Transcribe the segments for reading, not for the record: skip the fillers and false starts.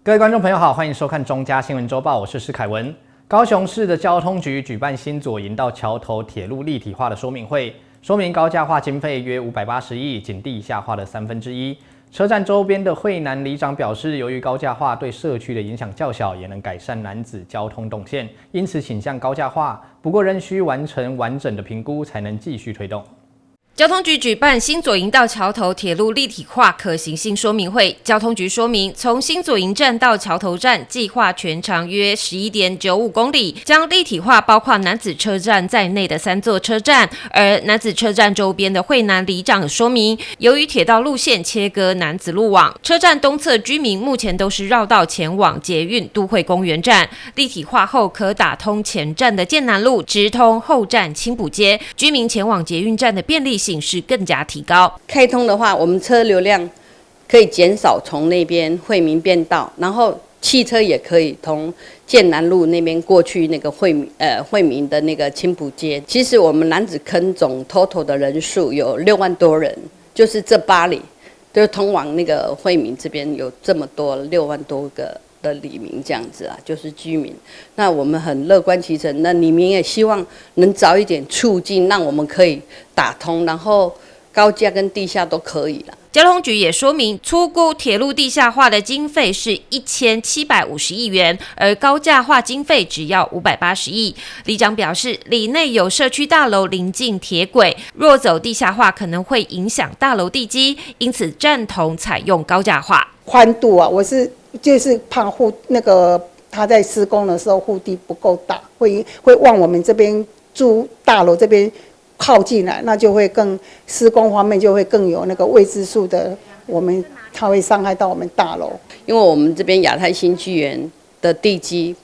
各位观众朋友好，欢迎收看中嘉新闻周报，我是施凯文。高雄市的交通局举办新左营到桥头铁路立体化的说明会，说明高架化经费约580亿，仅地下化的1/3。车站周边的惠南里长表示，由于高架化对社区的影响较小，也能改善楠梓交通动线，因此倾向高架化。不过仍需完成完整的评估，才能继续推动。交通局举办新左营到桥头铁路立体化可行性说明会。交通局说明，从新左营站到桥头站，计划全长约11.95公里，将立体化包括楠梓车站在内的3座车站。而楠梓车站周边的惠南里长说明，由于铁道路线切割楠梓路网，车站东侧居民目前都是绕道前往捷运都会公园站。立体化后可打通前站的建南路，直通后站青埔街，居民前往捷运站的便利性是更加提高。开通的话，我们车流量可以减少从那边惠民变道，然后汽车也可以从建南路那边过去那个惠民的那个青埔街。其实我们楠梓坑总 total 的人数有6万多人，就是这8里，就是通往那个惠民这边有这么多6万多个的里民这样子啊，就是居民。那我们很乐观其成，那里民也希望能早一点促进，让我们可以打通，然后高架跟地下都可以了。交通局也说明，初估铁路地下化的经费是1750亿元，而高架化经费只要580亿。里长表示，里内有社区大楼临近铁轨，若走地下化可能会影响大楼地基，因此赞同采用高架化。宽度啊，就是怕他在施工的时候护地不够大，会往我们这边住大楼这边靠近来，那就会更施工方面就会更有那个未知数的，它会伤害到我们大楼。因为我们这边亚太新纪元的地基，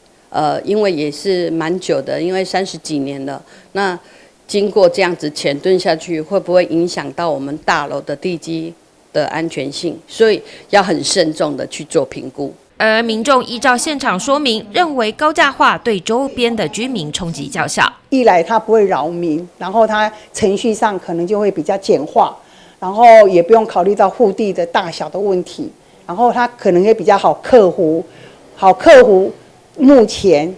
因为也是蛮久的，因为30几年了，那经过这样子浅蹲下去，会不会影响到我们大楼的地基的安全性？所以要很慎重的去做评估。而民众依照现场说明，认为高架化对周边的居民冲击较小。一来它不会扰民，然后它程序上可能就会比较简化，然后也不用考虑到护地的大小的问题，然后它可能也比较好克服目前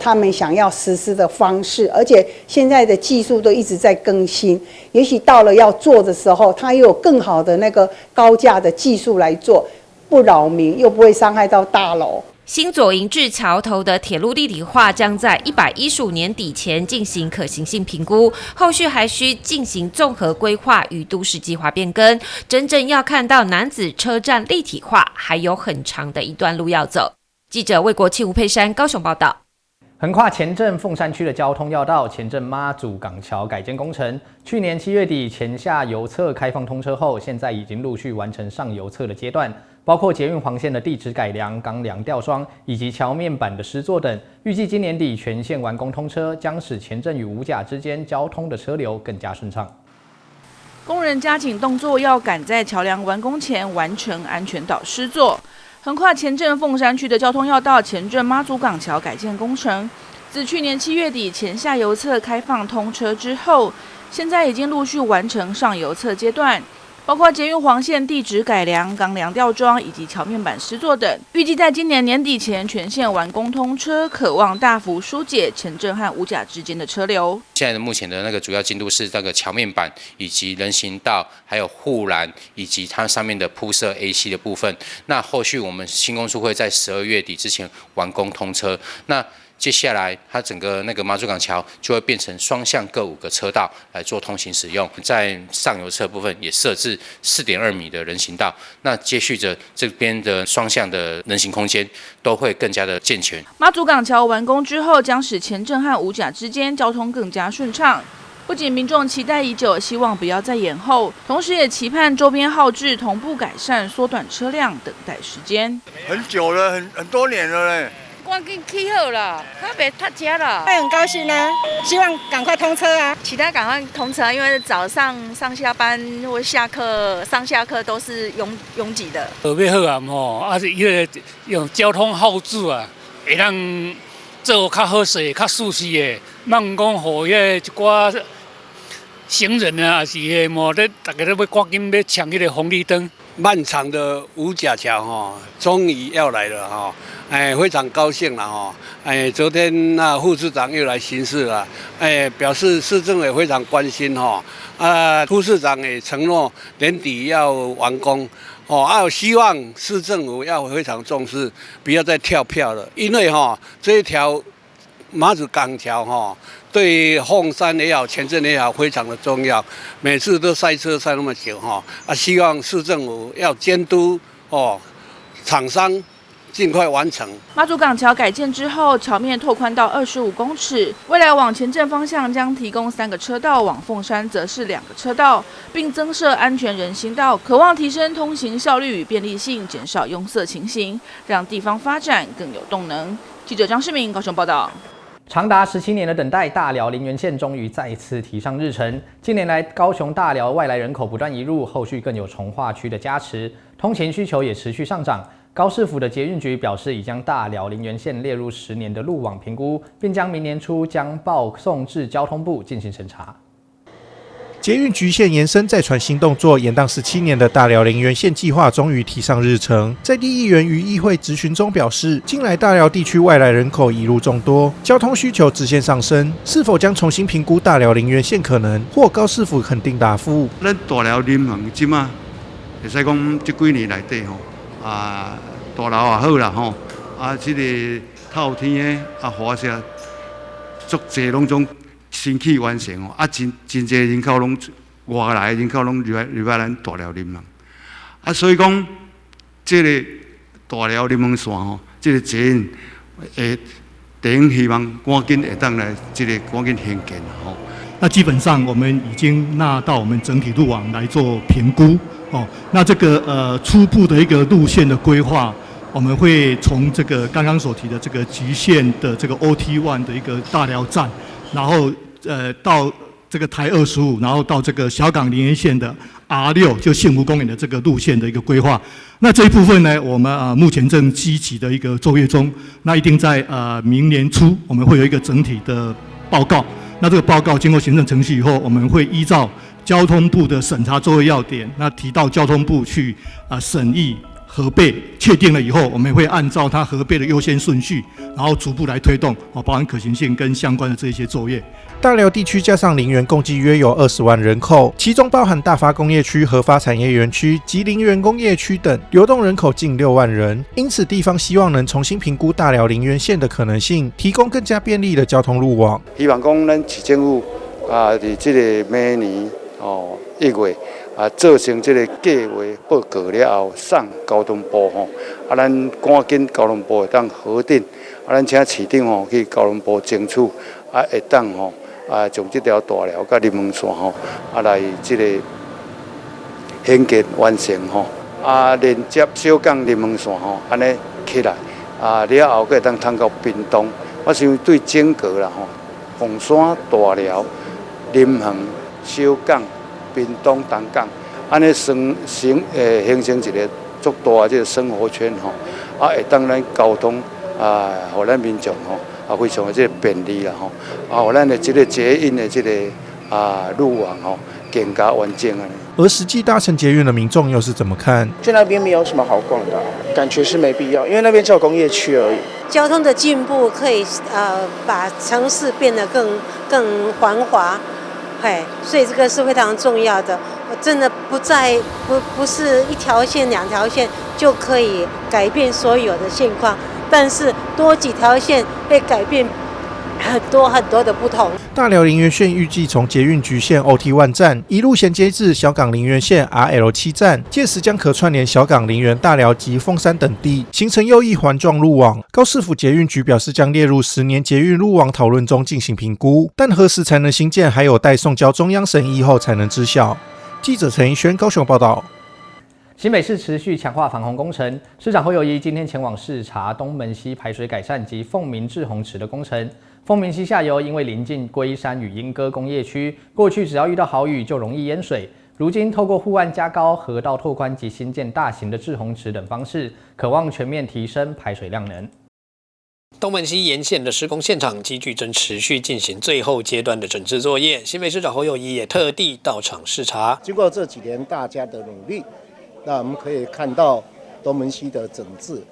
他们想要实施的方式，而且现在的技术都一直在更新，也许到了要做的时候，它又有更好的那个高架的技术来做。不扰民又不会伤害到大楼。新左营至桥头的铁路立体化将在115年底前进行可行性评估，后续还需进行综合规划与都市计划变更。真正要看到楠梓车站立体化，还有很长的一段路要走。记者魏国庆、吴佩珊高雄报道。横跨前镇凤山区的交通要道前镇妈祖港桥改建工程，去年7月底前下游侧开放通车后，现在已经陆续完成上游侧的阶段，包括捷运黄线的地质改良、钢梁吊双以及桥面板的施作等。预计今年底全线完工通车，将使前镇与五甲之间交通的车流更加顺畅。工人加紧动作，要赶在桥梁完工前完成安全岛施作。横跨前镇凤山区的交通要道前镇妈祖港桥改建工程，自去年7月底前下游侧开放通车之后，现在已经陆续完成上游侧阶段，包括捷运黄线地质改良、钢梁吊装以及桥面板施作等。预计在今年年底前全线完工通车，可望大幅疏解前镇和五甲之间的车流。现在目前的那个主要进度是那个桥面板以及人行道，还有护栏以及它上面的铺设 AC 的部分。那后续我们新工处会在12月底之前完工通车。那接下来，它整个那个妈祖港桥就会变成双向各5个车道来做通行使用。在上游侧部分也设置4.2米的人行道，那接续着这边的双向的人行空间都会更加的健全。妈祖港桥完工之后，将使前镇和五甲之间交通更加顺畅。不仅民众期待已久，希望不要再延后，同时也期盼周边号志同步改善，缩短车辆等待时间。很久了，很多年了嘞。赶紧起好了，他别太加了。会很高兴啊，希望赶快通车啊！期待赶快通车，因为早上上下班或下课、上下课都是拥挤的。特别好啊，是伊个用交通号志啊，会让做较好势、较舒适的，莫讲互一寡行人啊，也是大家都要赶紧要抢迄个红绿灯。漫长的五甲桥哈，终于要来了哈，非常高兴了哈，昨天那副市长又来巡视了，表示市政也非常关心哈，副市长也承诺年底要完工。希望市政府要非常重视，不要再跳票了，因为这一条马祖港桥对凤山也好，前镇也好，非常的重要。每次都塞车塞那么久希望市政府要监督厂商尽快完成。马祖港桥改建之后，桥面拓宽到25公尺，未来往前镇方向将提供3个车道，往凤山则是2个车道，并增设安全人行道，渴望提升通行效率与便利性，减少拥塞情形，让地方发展更有动能。记者张世明高雄报道。长达17年的等待，大寮林园线终于再次提上日程。近年来，高雄大寮外来人口不断移入，后续更有重划区的加持，通勤需求也持续上涨。高市府的捷运局表示，已将大寮林园线列入10年的路网评估，并将明年初将报送至交通部进行审查。捷运局线延伸再传新动作，延宕17年的大寮林园线计划终于提上日程。在地议员于议会质询中表示，近来大寮地区外来人口移入众多，交通需求直线上升，是否将重新评估大寮林园线可能？或高市府肯定答复。咱大寮林园即马，会使讲这几年内底大楼也好啦这个透天的花舍，足侪拢总新起完成真侪人口拢外来人口拢入来咱大寮林园所以讲这个大寮林园线这个捷运第一希望赶紧会当来这个赶紧兴建那基本上我们已经纳到我们整体路网来做评估那这个初步的一个路线的规划，我们会从这个刚刚所提的这个局线的这个 OT1 的一个大寮站，然后到这个台25，然后到这个小港林园线的 R6， 就幸福公园的这个路线的一个规划。那这一部分呢，我们目前正积极的一个作业中，那一定在明年初我们会有一个整体的报告。那这个报告经过行政程序以后，我们会依照交通部的审查作业要点，那提到交通部去审议核备，确定了以后，我们会按照它核备的优先顺序，然后逐步来推动包含可行性跟相关的这些作业。大寮地区加上林园，共计约有20万人口，其中包含大发工业区、核发产业园区及林园工业区等，流动人口近6万人。因此，地方希望能重新评估大寮林园线的可能性，提供更加便利的交通路网。希望讲咱市政府在这个明年1月做成这个计划报告了后，送交通部咱赶紧交通部会当核定，咱请市长去交通部争取会当从这条大寮甲林园线来这个兴建完成连接小港林园线安尼起来了后，会当通到屏东。我想对整个啦凤山、大寮、林园、小港、屏东、东港，安尼形成一个足大这个生活圈会当咱交通互咱民众非常的这个便利啦互咱的这个捷运的这个路网更加完整啊。而实际搭乘捷运的民众又是怎么看？去那边没有什么好逛的，感觉是没必要，因为那边只有工业区而已。交通的进步可以把城市变得更繁华，所以这个是非常重要的。我真的不是一条线、2条线就可以改变所有的现况，但是多几条线会改变很多的不同。大寮林园线预计从捷运局线 OT1 站一路衔接至小港林园线 RL7 站，届时将可串联小港、林园、大寮及凤山等地，形成又一环状路网。高市府捷运局表示，将列入10年捷运路网讨论中进行评估，但何时才能兴建，还有待送交中央审议后才能知晓。记者陈怡轩高雄报道。新北市持续强化防洪工程，市长侯友宜今天前往视察东门溪排水改善及凤鸣滞洪池的工程。凤鸣溪下游因为临近龟山与莺歌工业区，过去只要遇到豪雨就容易淹水。如今透过护岸加高、河道拓宽及新建大型的滞洪池等方式，渴望全面提升排水量能。东门溪沿线的施工现场机具正持续进行最后阶段的整治作业，新北市长侯友宜也特地到场视察。经过这几年大家的努力，那我们可以看到东门溪的整治。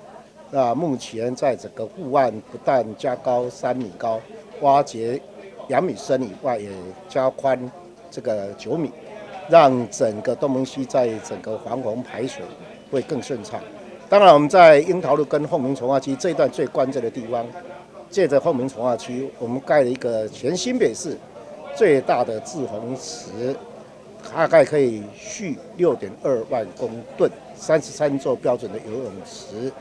那目前在整个护岸不但加高3米高，挖掘2米深以外，也加宽这个9米，让整个东门溪在整个防洪排水会更顺畅。当然，我们在樱桃路跟后门从化区这一段最关键的地方，借着后门从化区，我们盖了一个全新北市最大的滞洪池，大概可以蓄6.2万公吨，33座标准的游泳池。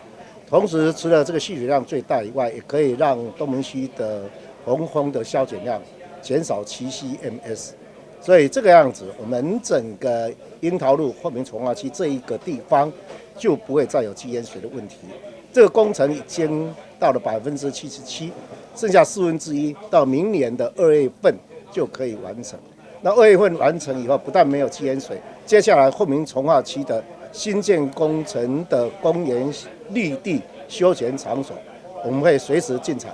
同时，除了这个蓄水量最大以外，也可以让东门溪的洪峰的消减量减少7 CMS。所以这个样子，我们整个樱桃路后门从化区这一个地方就不会再有积淹水的问题。这个工程已经到了77%，剩下1/4，到明年的2月份就可以完成。那2月份完成以后，不但没有积淹水，接下来后门从化区的新建工程的公园绿地休闲场所，我们会随时进场。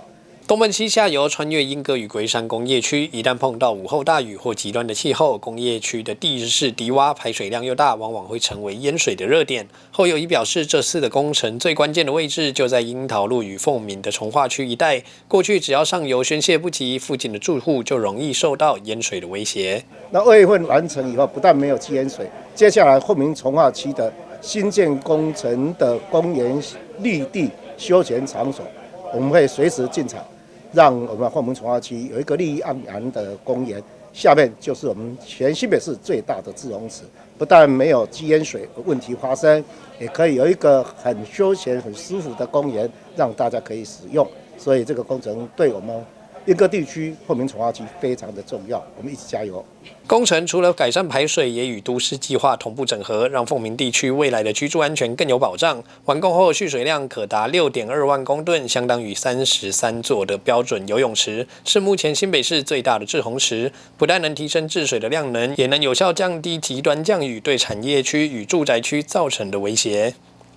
东门溪下游穿越莺歌与龟山工业区，一旦碰到午后大雨或极端的气候，工业区的地势低洼，排水量又大，往往会成为淹水的热点。后友谊表示，这次的工程最关键的位置就在樱桃路与凤鸣的从化区一带。过去只要上游宣泄不及，附近的住户就容易受到淹水的威胁。那2月份完成以后，不但没有积淹水，接下来后门从化区的新建工程的公园绿地休闲场所，我们会随时进场，让我们后门从化区有一个绿意盎然的公园。下面就是我们全新北市最大的滞洪池，不但没有积淹水的问题发生，也可以有一个很休闲、很舒服的公园，让大家可以使用。所以这个工程对我们莺歌地区后门从化区非常的重要，我们一起加油。工程除了改善排水，也与都市计划同步整合，让凤鸣地区未来的居住安全更有保障。完工后蓄水量可达6.2万公吨，相当于33座的标准游泳池，是目前新北市最大的滞洪池。不但能提升治水的量能，也能有效降低极端降雨对产业区与住宅区造成的威胁。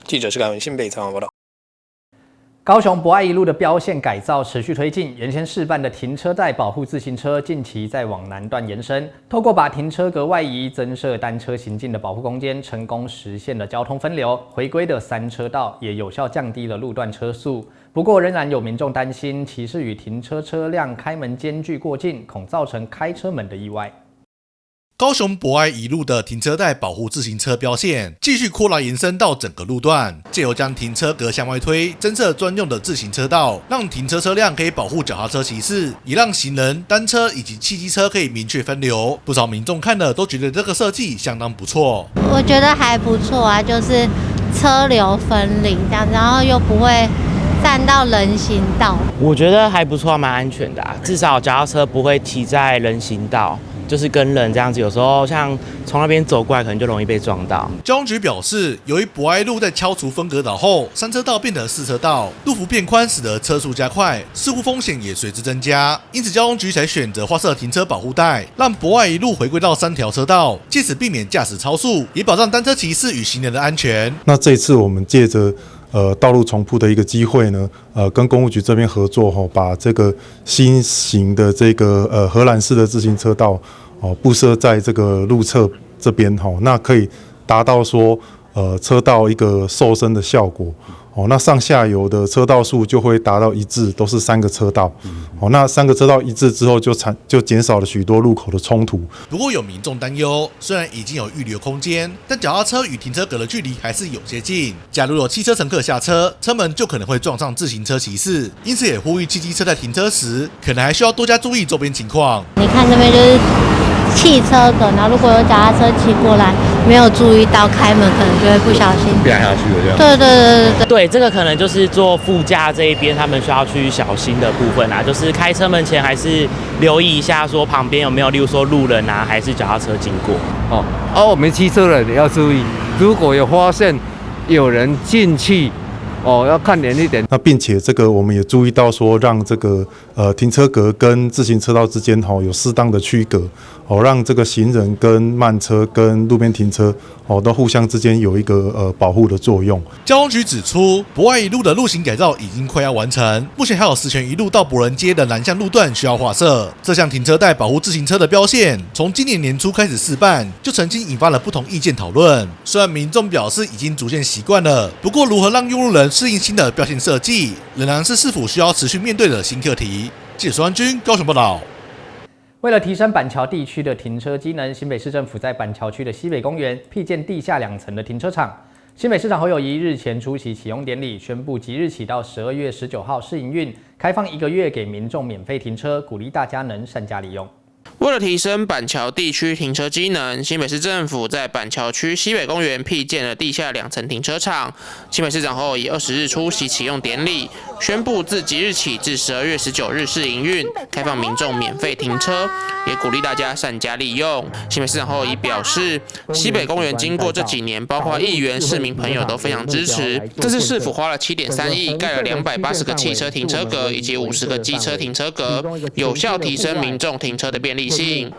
记者施凯文新北采访报道。高雄博爱一路的标线改造持续推进，原先示范的停车带保护自行车，近期再往南段延伸，透过把停车格外移，增设单车行进的保护空间，成功实现了交通分流，回归的3车道，也有效降低了路段车速。不过，仍然有民众担心骑士与停车车辆开门间距过近，恐造成开车门的意外。高雄博爱一路的停车带保护自行车标线继续扩大延伸到整个路段，借由将停车格向外推，增设专用的自行车道，让停车车辆可以保护脚踏车骑士，也让行人、单车以及汽机车可以明确分流。不少民众看了都觉得这个设计相当不错。我觉得还不错啊，就是车流分离这样，然后又不会占到人行道。我觉得还不错，蛮安全的啊，至少脚踏车不会骑在人行道。就是跟人这样子，有时候像从那边走过来，可能就容易被撞到。交通局表示，由于博爱路在敲除分隔岛后，3车道变成4车道，路幅变宽，使得车速加快，事故风险也随之增加。因此，交通局才选择画设停车保护带，让博爱一路回归到3条车道，借此避免驾驶超速，也保障单车骑士与行人的安全。那这次我们借着道路重铺的一个机会呢，跟公务局这边合作把这个新型的这个荷兰式的自行车道布设在这个路侧这边那可以达到说车道一个瘦身的效果。那上下游的车道数就会达到一致，都是3个车道。那3个车道一致之后就减少了许多路口的冲突。不过有民众担忧，虽然已经有预留空间，但脚踏车与停车格的距离还是有些近。假如有汽车乘客下车，车门就可能会撞上自行车骑士，因此也呼吁汽机车在停车时，可能还需要多加注意周边情况。你看这边就是汽车格，然后如果有脚踏车骑过来，没有注意到开门，可能就会不小心掉下去了这样。对，这个可能就是坐副驾这一边他们需要去小心的部分啊，就是开车门前还是留意一下，说旁边有没有，例如说路人啊，还是脚踏车经过。我们骑车人也要注意，如果有发现有人进去要看远一点。那并且这个我们也注意到说，让这个停车格跟自行车道之间有适当的区隔，让这个行人跟慢车跟路边停车都互相之间有一个保护的作用。交通局指出，博爱一路的路型改造已经快要完成，目前还有石泉一路到博人街的南向路段需要划设。这项停车带保护自行车的标线，从今年年初开始试办，就曾经引发了不同意见讨论。虽然民众表示已经逐渐习惯了，不过如何让用路人适应新的标线设计，仍然是是否需要持续面对的新课题。记者苏安君高雄报道。为了提升板桥地区的停车机能，新北市政府在板桥区的西北公园辟建地下2层的停车场。新北市长侯友宜日前出席启用典礼，宣布即日起到12月19号试营运，开放1个月给民众免费停车，鼓励大家能善加利用。为了提升板桥地区停车机能，新北市政府在板桥区西北公园辟建了地下2层停车场。新北市长侯友宜20日出席启用典礼，宣布自即日起至12月19日试营运，开放民众免费停车，也鼓励大家善加利用。新北市长侯友宜表示，西北公园经过这几年，包括议员、市民朋友都非常支持。这次市府花了7.3亿，盖了280个汽车停车格以及50个机车停车格，有效提升民众停车的便利性。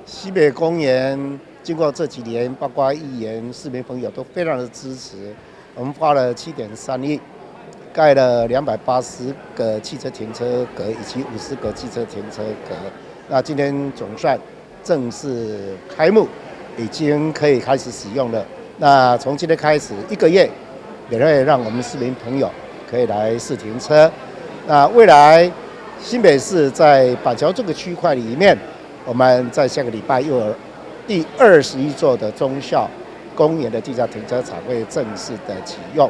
西北公园经过这几年，包括议员、市民朋友都非常的支持，我们花了7.3亿，盖了280个汽车停车格以及50个机车停车格。那今天总算正式开幕，已经可以开始使用了。那从今天开始1个月，也会让我们市民朋友可以来试停车。那未来新北市在板桥这个区块里面，我们在下个礼拜又有第21座的忠孝公园的地下停车场会正式的启用。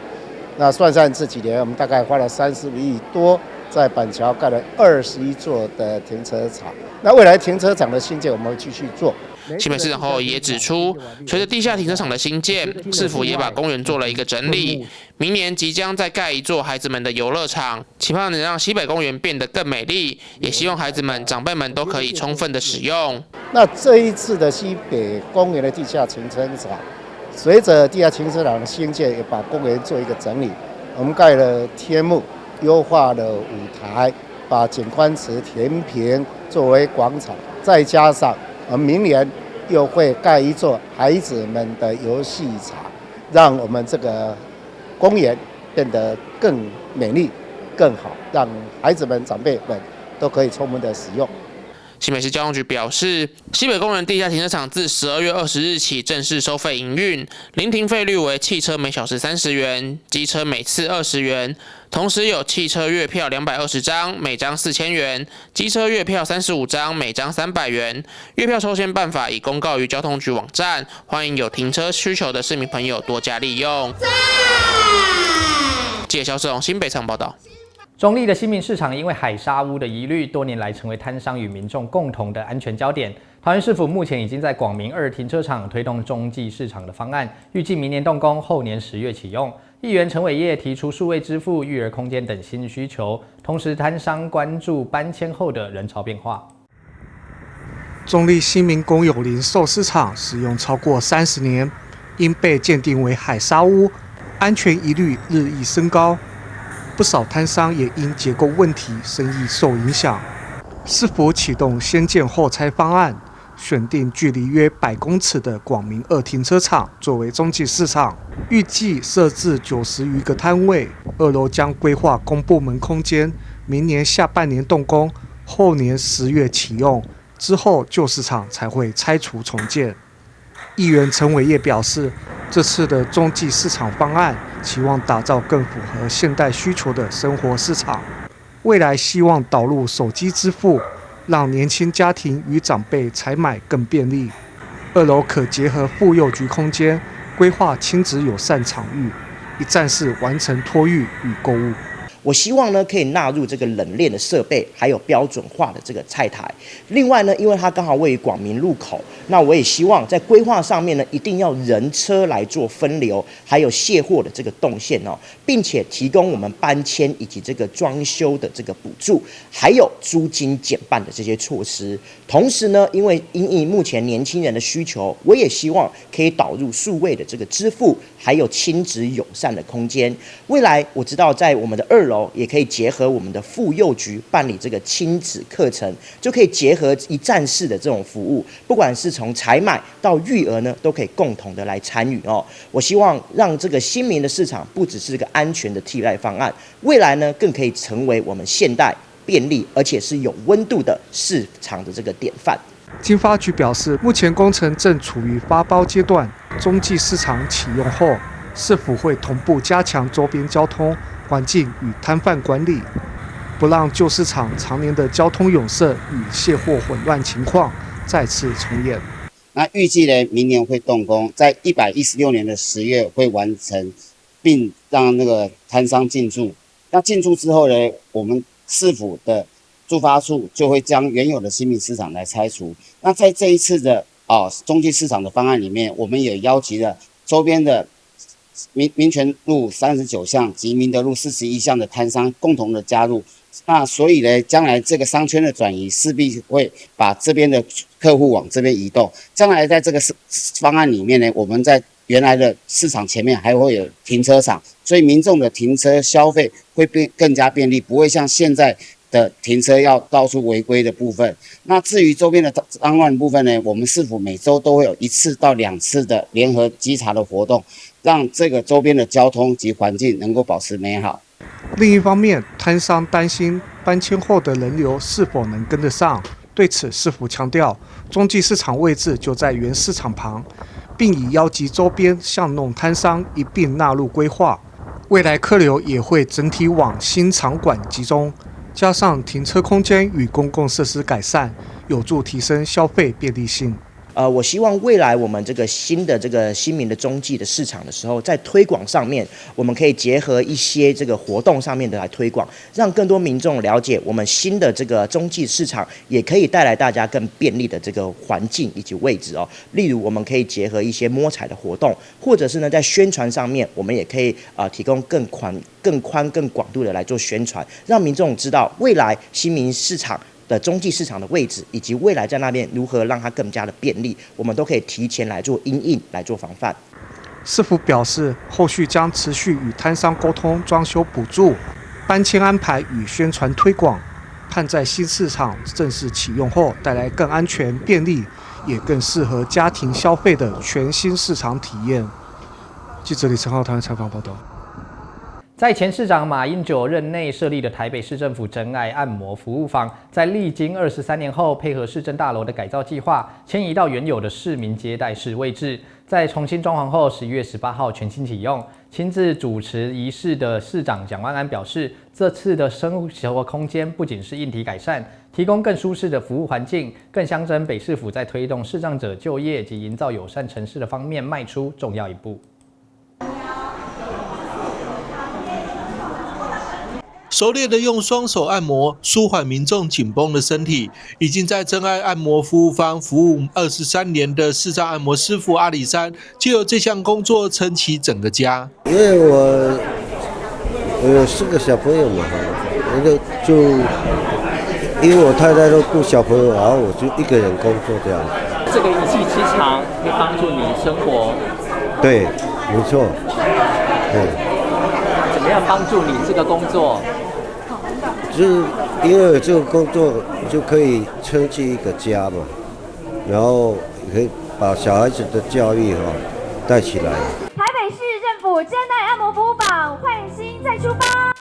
那算算这几年，我们大概花了35亿多，在板桥盖了21座的停车场。那未来停车场的新建，我们会继续做。新北市长侯友宜也指出，随着地下停车场的兴建，市府也把公园做了一个整理。明年即将再盖一座孩子们的游乐场，期盼能让西北公园变得更美丽，也希望孩子们、长辈们都可以充分的使用。那这一次的西北公园的地下停车场，随着地下停车场的兴建，也把公园做一个整理。我们盖了天幕，优化了舞台，把景观池填平作为广场，再加上我们明年又会盖一座孩子们的游戏场，让我们这个公园变得更美丽、更好，让孩子们、长辈们都可以充分的使用。新北市交通局表示，西北公园地下停车场自12月20日起正式收费营运，临停费率为汽车每小时30元，机车每次20元。同时有汽车月票220张，每张4000元；机车月票35张，每张300元。月票抽签办法已公告于交通局网站，欢迎有停车需求的市民朋友多加利用。记者肖世荣新北场报道。中立的新民市场因为海沙屋的疑虑，多年来成为摊商与民众共同的安全焦点。桃园市府目前已经在广明2停车场推动中继市场的方案，预计明年动工，后年10月启用。议员陈伟业提出数位支付、育儿空间等新需求，同时摊商关注搬迁后的人潮变化。中立新民公有零售市场使用超过30年，因被鉴定为海沙屋，安全疑虑日益升高。不少摊商也因结构问题，生意受影响。是否启动先建后拆方案，选定距离约100公尺的广明2停车场作为中继市场，预计设置90余个摊位，2楼将规划公部门空间，明年下半年动工，后年10月启用，之后旧市场才会拆除重建。议员陈伟业表示，这次的中继市场方案期望打造更符合现代需求的生活市场，未来希望导入手机支付，让年轻家庭与长辈采买更便利。2楼可结合妇幼局空间，规划亲子友善场域，一站式完成托育与购物。我希望呢可以纳入这个冷链的设备，还有标准化的这个菜台。另外呢，因为它刚好位于广明路口，那我也希望在规划上面呢，一定要人车来做分流，还有卸货的这个动线哦，并且提供我们搬迁以及这个装修的这个补助，还有租金减半的这些措施。同时呢，因为因应目前年轻人的需求，我也希望可以导入数位的这个支付，还有亲子友善的空间。未来我知道在我们的2楼也可以结合我们的妇幼局办理这个亲子课程，就可以结合一站式的这种服务，不管是从采买到育儿呢，都可以共同的来参与哦。我希望让这个新民的市场不只是个安全的替代方案，未来呢更可以成为我们现代便利而且是有温度的市场的这个典范。经发局表示，目前工程正处于发包阶段，中继市场启用后，市府会同步加强周边交通环境与摊贩管理，不让旧市场常年的交通拥塞与卸货混乱情况再次重演。那预计呢，明年会动工，在116年的10月会完成，并让那个摊商进驻。那进驻之后呢，我们市府的驻发处就会将原有的新民市场来拆除。那在这一次的中继市场的方案里面，我们也邀集了周边的民权路39巷及明德路41巷的摊商共同的加入。那所以呢，将来这个商圈的转移势必会把这边的客户往这边移动。将来在这个方案里面呢，我们在原来的市场前面还会有停车场，所以民众的停车消费会更加便利，不会像现在的停车要到处违规的部分。那至于周边的脏乱部分呢，我们市府每周都会有1次到2次的联合稽查的活动，让这个周边的交通及环境能够保持美好。另一方面，摊商担心搬迁后的人流是否能跟得上，对此市府强调，中继市场位置就在原市场旁，并已邀集周边巷弄摊商一并纳入规划，未来客流也会整体往新场馆集中，加上停车空间与公共设施改善，有助提升消费便利性。我希望未来我们这个新的这个新民的中继的市场的时候，在推广上面，我们可以结合一些这个活动上面的来推广，让更多民众了解我们新的这个中继市场也可以带来大家更便利的这个环境以及位置哦。例如，我们可以结合一些摸彩的活动，或者是呢在宣传上面，我们也可以提供更宽、更广度的来做宣传，让民众知道未来新民市场的中继市场的位置，以及未来在那边如何让它更加的便利，我们都可以提前来做因应，来做防范。市府表示，后续将持续与摊商沟通装修补助、搬迁安排与宣传推广，盼在新市场正式启用后，带来更安全、便利，也更适合家庭消费的全新市场体验。记者李成浩台湾采访报道。在前市长马英九任内设立的台北市政府真爱按摩服务坊，在历经23年后，配合市政大楼的改造计划，迁移到原有的市民接待室位置。在重新装潢后，11月18号全新启用。亲自主持仪式的市长蒋万安表示，这次的生活空间不仅是硬体改善，提供更舒适的服务环境，更象征北市府在推动视障者就业及营造友善城市的方面迈出重要一步。熟练的用双手按摩，舒缓民众紧绷的身体。已经在真爱按摩服务坊服务23年的视障按摩师傅阿里山，就有这项工作撑起整个家。因为我有4个小朋友嘛，就因为我太太都顾小朋友，然后我就一个人工作这样。这个一技之长会帮助你生活。对，没错。怎么样帮助你这个工作？就是因为这个工作就可以撑起一个家嘛，然后可以把小孩子的教育带起来。台北市政府真爱按摩服务坊，换新再出发。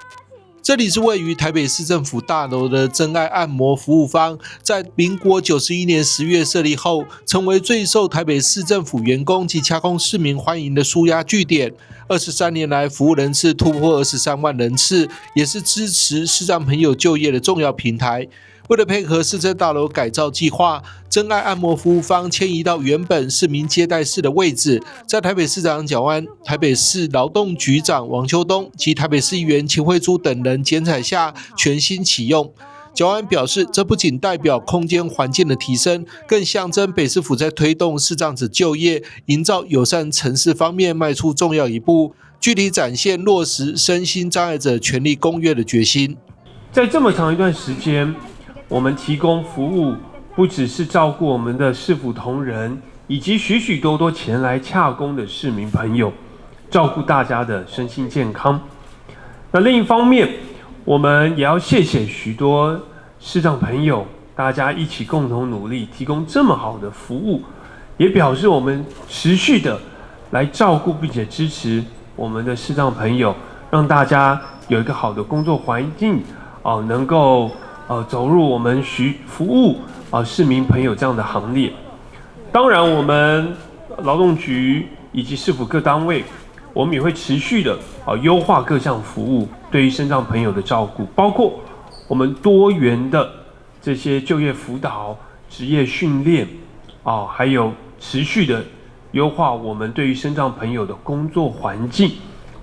这里是位于台北市政府大楼的真爱按摩服务坊，在民国91年10月设立后，成为最受台北市政府员工及洽公市民欢迎的舒压据点。23年来，服务人次突破23万人次，也是支持视障朋友就业的重要平台。为了配合市政大楼改造计划，真爱按摩服务方迁移到原本市民接待室的位置，在台北市长蒋万、台北市劳动局长王秋冬及台北市议员秦慧珠等人剪彩下全新启用。蒋万表示，这不仅代表空间环境的提升，更象征北市府在推动视障者就业、营造友善城市方面迈出重要一步，具体展现落实身心障碍者权利公约的决心。在这么长一段时间，我们提供服务，不只是照顾我们的市府同仁，以及许许多多前来洽公的市民朋友，照顾大家的身心健康。那另一方面，我们也要谢谢许多视障朋友，大家一起共同努力，提供这么好的服务，也表示我们持续的来照顾并且支持我们的视障朋友，让大家有一个好的工作环境，能够走入我们服务市民朋友这样的行列。当然，我们劳动局以及市府各单位，我们也会持续的优化各项服务对于身障朋友的照顾，包括我们多元的这些就业辅导、职业训练，还有持续的优化我们对于身障朋友的工作环境。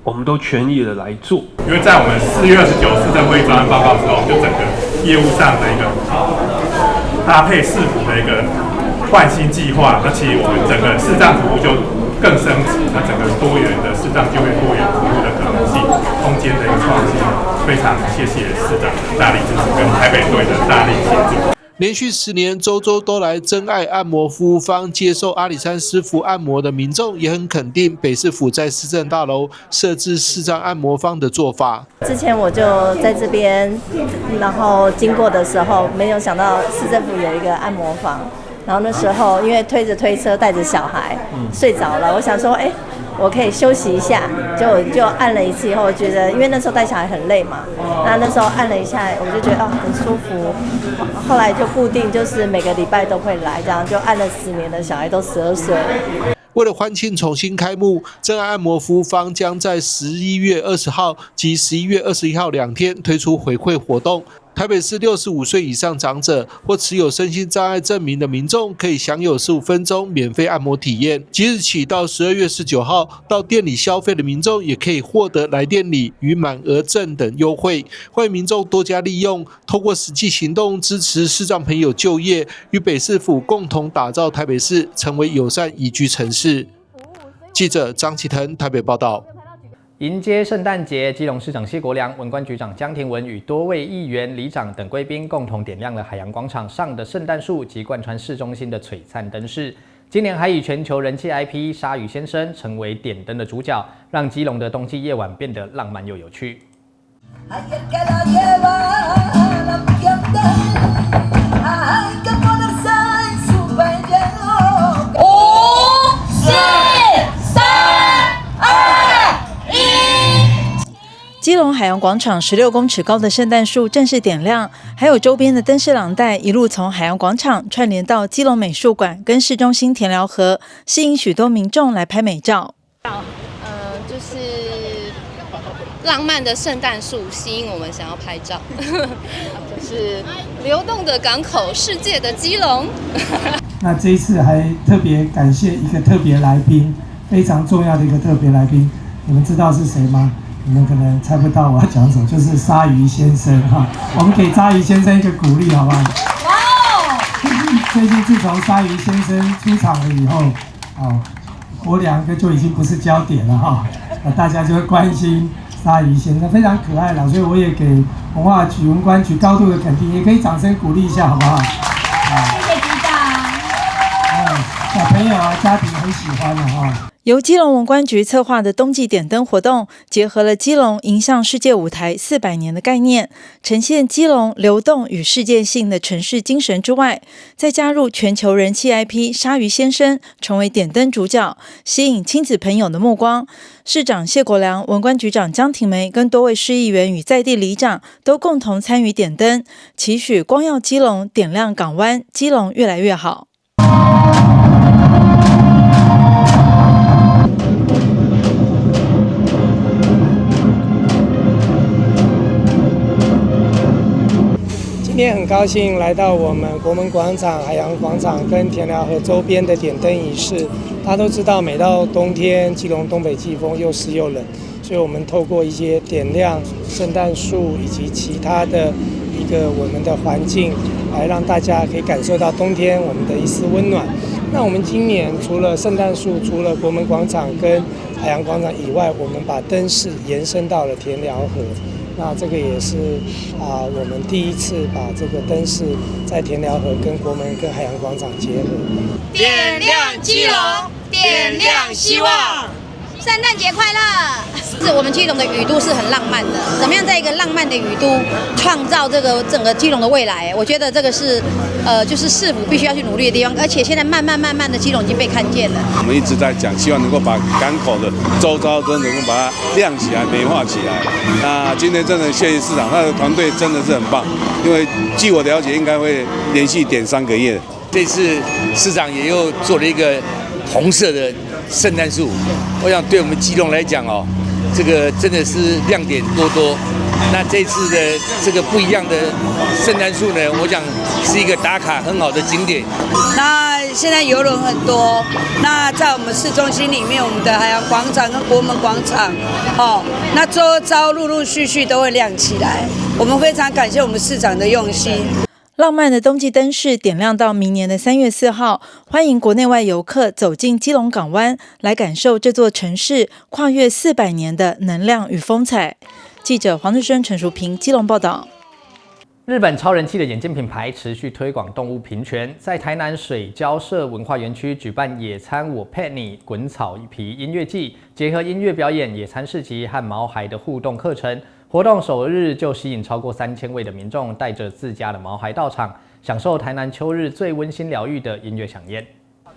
我们都全力的来做，因为在我们4月29日市政会议专案报告之后，就整个业务上的一个搭配市府的一个换新计划，那其实我们整个视障服务就更升级，那整个多元的视障就业多元服务的可能性、空间的一个创新，非常谢谢市长的大力支持跟台北队的大力协助。连续10年，周周都来真爱按摩服务方接受阿里山师傅按摩的民众也很肯定北市府在市政大楼设置视障按摩方的做法。之前我就在这边，然后经过的时候，没有想到市政府有一个按摩房。然后那时候因为推着推车带着小孩睡着了，我想说，我可以休息一下，就按了一次以后，我觉得因为那时候带小孩很累嘛，那时候按了一下，我就觉得很舒服。后来就固定就是每个礼拜都会来，这样就按了10年的小孩都12岁了。为了欢庆重新开幕，真爱按摩服务方将在11月20号及11月21号2天推出回馈活动。台北市65岁以上长者或持有身心障碍证明的民众，可以享有15分钟免费按摩体验。即日起到12月19号，到店里消费的民众也可以获得来店礼与满额赠等优惠。欢迎民众多加利用，透过实际行动支持视障朋友就业，与北市府共同打造台北市成为友善宜居城市。记者张启腾台北报道。迎接圣诞节，基隆市长谢国良、文官局长江庭文与多位议员、里长等贵宾共同点亮了海洋广场上的圣诞树及贯穿市中心的璀璨灯饰。今年还以全球人气 IP 鲨鱼先生成为点灯的主角，让基隆的冬季夜晚变得浪漫又有趣。基隆海洋广场16公尺高的圣诞树正式点亮，还有周边的灯饰廊带一路从海洋广场串联到基隆美术馆跟市中心田寮河，吸引许多民众来拍美照。就是浪漫的圣诞树吸引我们想要拍照，就是流动的港口，世界的基隆。那这一次还特别感谢一个特别来宾，非常重要的一个特别来宾，你们知道是谁吗？你们可能猜不到我要讲什么，就是鲨鱼先生哈。我们给鲨鱼先生一个鼓励，好不好？最近自从鲨鱼先生出场了以后，国良就已经不是焦点了哈，大家就会关心鲨鱼先生，非常可爱了，所以我也给文化局、文官局高度的肯定，也可以掌声鼓励一下，好不好？谢谢局长。小朋友啊，家庭很喜欢的哈。由基隆文官局策划的冬季点灯活动，结合了基隆迎向世界舞台400年的概念，呈现基隆流动与世界性的城市精神之外，再加入全球人气 IP 鲨鱼先生成为点灯主角，吸引亲子朋友的目光。市长谢国良、文官局长江庭梅跟多位市议员与在地里长都共同参与点灯，期许光耀基隆，点亮港湾，基隆越来越好。今今天很高兴来到我们国门广场、海洋广场跟田寮河周边的点灯仪式。大家都知道，每到冬天，基隆东北季风又湿又冷，所以我们透过一些点亮圣诞树以及其他的一个我们的环境，来让大家可以感受到冬天我们的一丝温暖。那我们今年除了圣诞树，除了国门广场跟海洋广场以外，我们把灯饰延伸到了田寮河。那这个也是我们第一次把这个灯饰在田寮河跟国门跟海洋广场结合，点亮基隆，点亮希望。圣诞节快乐！我们基隆的雨都是很浪漫的，怎么样在一个浪漫的雨都创造这个整个基隆的未来？我觉得这个是就是市府必须要去努力的地方，而且现在慢慢的基隆已经被看见了。我们一直在讲，希望能够把港口的周遭都能够把它亮起来、美化起来。那今天真的谢谢市长，他的团队真的是很棒，因为据我了解，应该会连续点3个月。这次市长也又做了一个红色的圣诞树，我想对我们基隆来讲哦，这个真的是亮点多多。那这次的这个不一样的圣诞树呢，我想是一个打卡很好的景点。那现在邮轮很多，那在我们市中心里面，我们的海洋广场跟国门广场，那周遭陆陆续续都会亮起来。我们非常感谢我们市长的用心。浪漫的冬季灯饰点亮到明年的3月4号，欢迎国内外游客走进基隆港湾，来感受这座城市跨越400年的能量与风采。记者黄志轩、陈淑平，基隆报道。日本超人气的眼镜品牌持续推广动物平权，在台南水交社文化园区举办野餐我 Pet 你滚草皮音乐季，结合音乐表演、野餐市集和毛孩的互动课程。活动首日就吸引超过3000位的民众带着自家的毛孩到场，享受台南秋日最温馨疗愈的音乐飨宴。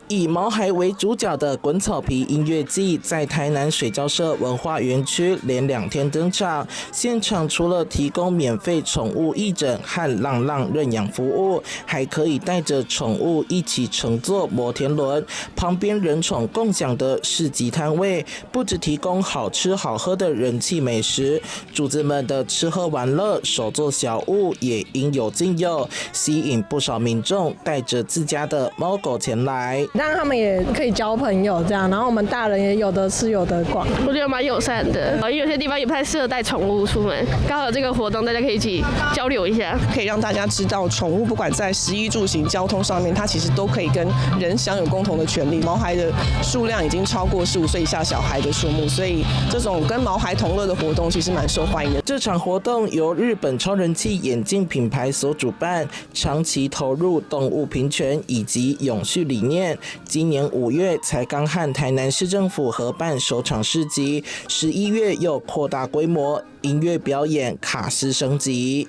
以毛孩为主角的滚草皮音乐季在台南水交社文化园区连2天登场。现场除了提供免费宠物义诊和浪浪认养服务，还可以带着宠物一起乘坐摩天轮，旁边人宠共享的市集摊位，不只提供好吃好喝的人气美食，主子们的吃喝玩乐、手作小物也应有尽有，吸引不少民众带着自家的猫狗前来。让他们也可以交朋友，这样，然后我们大人也有得吃有得逛，我觉得蛮友善的。因为有些地方也不太适合带宠物出门，刚好有这个活动，大家可以一起交流一下，可以让大家知道，宠物不管在食衣住行、交通上面，它其实都可以跟人享有共同的权利。毛孩的数量已经超过15岁以下小孩的数目，所以这种跟毛孩同乐的活动其实蛮受欢迎的。这场活动由日本超人气眼镜品牌所主办，长期投入动物平权以及永续理念。今年5月才刚和台南市政府合办首场市集，11月又扩大规模，音乐表演卡司升级。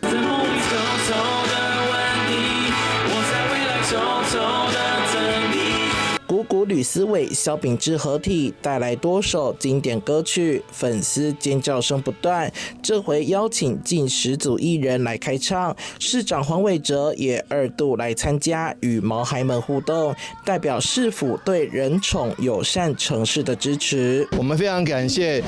鼓鼓吕思伟、萧秉治合体带来多首经典歌曲，粉丝尖叫声不断。这回邀请近10组艺人来开唱，市长黄伟哲也2度来参加，与毛孩们互动，代表市府对人宠友善城市的支持。我们非常感谢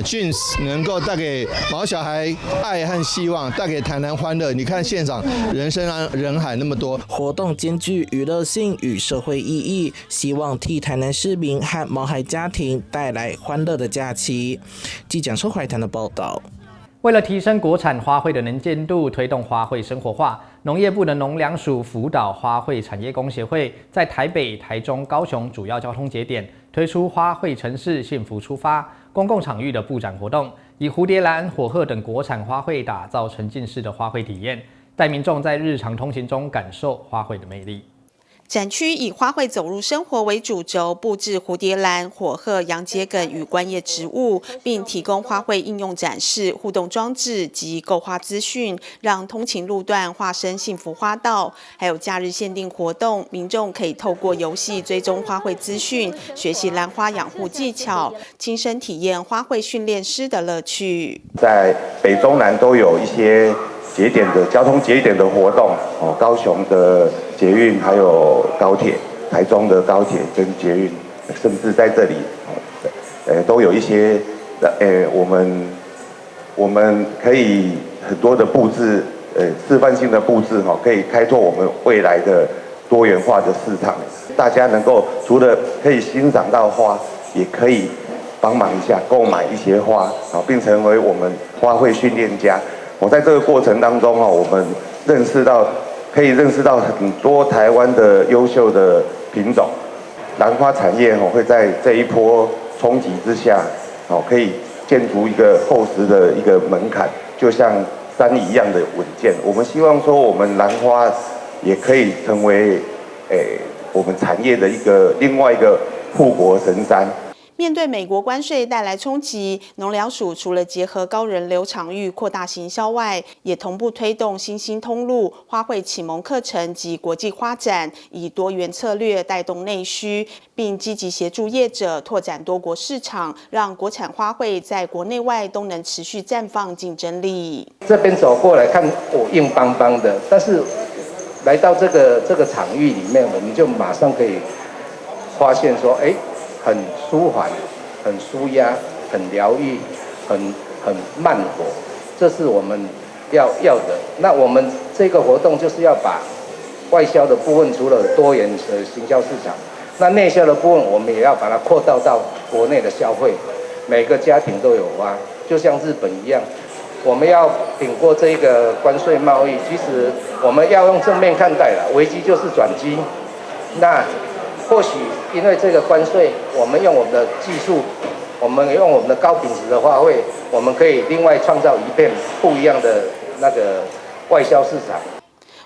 Jeans 能够带给毛小孩爱和希望，带给台南欢乐。你看现场人山人海那么多，活动兼具娱乐性与社会意义，希望替台南市民和毛孩家庭带来欢乐的假期。记者周怀谈的报道。为了提升国产花卉的能见度，推动花卉生活化，农业部的农粮署辅导花卉产业工协会，在台北、台中、高雄主要交通节点推出花卉城市幸福出发公共场域的布展活动，以蝴蝶兰、火鹤等国产花卉打造沉浸式的花卉体验，带民众在日常通行中感受花卉的魅力。展区以花卉走入生活为主轴，布置蝴蝶兰、火鹤、洋桔梗与观叶植物，并提供花卉应用展示、互动装置及购花资讯，让通勤路段化身幸福花道。还有假日限定活动，民众可以透过游戏追踪花卉资讯，学习兰花养护技巧，亲身体验花卉训练师的乐趣。在北中南都有一些节点的交通节点的活动，高雄的捷运，还有高铁，台中的高铁跟捷运，甚至在这里，都有一些，我们可以很多的布置，示范性的布置可以开拓我们未来的多元化的市场。大家能够除了可以欣赏到花，也可以帮忙一下购买一些花，并成为我们花卉训练家。在这个过程当中我们可以认识到很多台湾的优秀的品种。兰花产业会在这一波冲击之下，可以建筑一个厚实的一个门槛，就像山一样的稳健。我们希望说，我们兰花也可以成为我们产业的另外一个护国神山。面对美国关税带来冲击，农粮署除了结合高人流场域扩大行销外，也同步推动新兴通路、花卉启蒙课程及国际花展，以多元策略带动内需，并积极协助业者拓展多国市场，让国产花卉在国内外都能持续绽放竞争力。这边走过来看，硬邦邦的，但是来到这个场域里面，我们就马上可以发现说，很舒缓，很舒压，很疗愈，很慢活，这是我们要的。那我们这个活动就是要把外销的部分，除了多元的行销市场，那内销的部分我们也要把它扩大到国内的消费，每个家庭都有花，就像日本一样。我们要挺过这个关税贸易，其实我们要用正面看待了，危机就是转机。那或许因为这个关税，我们用我们的技术，我们用我们的高品质的花卉，我们可以另外创造一片不一样的那个外销市场。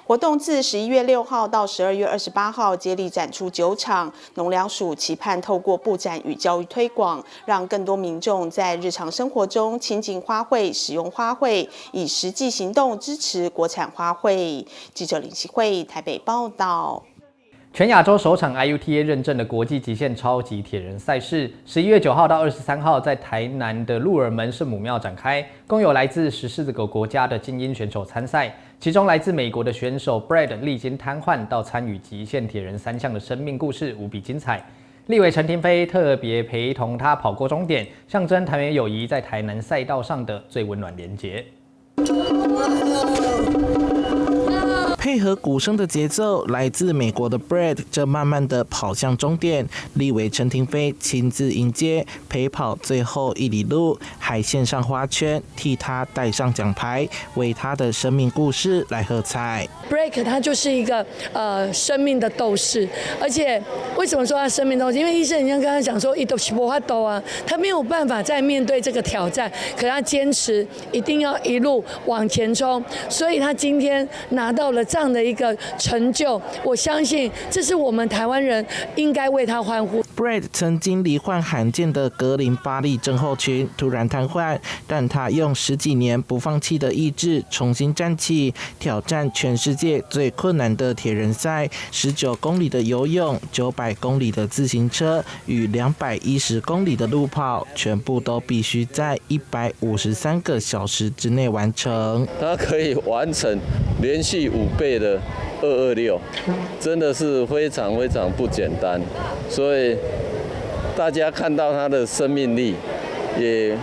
活动自11月6号到12月28号接力展出9场，农粮署期盼透过布展与教育推广，让更多民众在日常生活中亲近花卉、使用花卉，以实际行动支持国产花卉。记者林希慧台北报道。全亚洲首场 IUTA 认证的国际极限超级铁人赛事，11月9号到23号在台南的鹿耳门圣母庙展开，共有来自14个国家的精英选手参赛，其中来自美国的选手 Brad 历经瘫痪到参与极限铁人3项的生命故事无比精彩。立委陈亭妃特别陪同他跑过终点，象征台美友谊在台南赛道上的最温暖连结。配合鼓声的节奏，来自美国的 Brad 正慢慢的跑向终点，立委陈亭妃亲自迎接，陪跑最后1里路，还献上花圈，替他戴上奖牌，为他的生命故事来喝彩。Brad 他就是一个生命的斗士，而且为什么说他生命斗士？因为医生像刚刚讲说，都是没法斗啊，他没有办法再面对这个挑战，可他坚持一定要一路往前冲，所以他今天拿到了这样的一个成就，我相信这是我们台湾人应该为他欢呼。Brad 曾经罹患罕见的格林巴利症候群，突然瘫痪，但他用10几年不放弃的意志重新站起，挑战全世界最困难的铁人赛，19公里的游泳、900公里的自行车与210公里的路跑，全部都必须在153个小时之内完成。他可以完成连续5倍的226，真的是非常非常不简单，所以大家看到他的生命力，也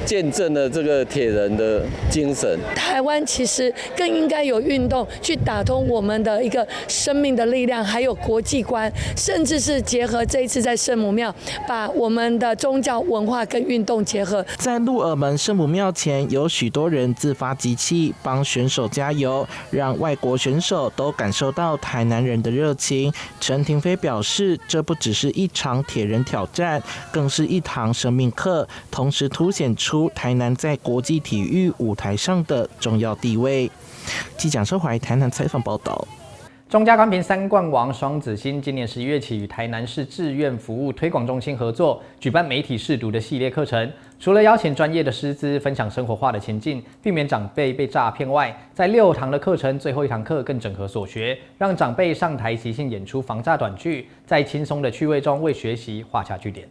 见证了这个铁人的精神。台湾其实更应该有运动去打通我们的一个生命的力量，还有国际观，甚至是结合这一次在圣母庙，把我们的宗教文化跟运动结合。在鹿耳门圣母庙前，有许多人自发集气，帮选手加油，让外国选手都感受到台南人的热情。陈亭妃表示，这不只是一场铁人挑战，更是一堂生命课，同时凸显出台南在国际体育舞台上的重要地位。记者周怀台南采访报道。中嘉冠屏3冠王双子星今年11月起与台南市志愿服务推广中心合作，举办媒体试读的系列课程。除了邀请专业的师资分享生活化的情境，避免长辈被诈骗外，在6堂的课程最后1堂课更整合所学，让长辈上台即兴演出防诈短剧，在轻松的趣味中为学习画下句点。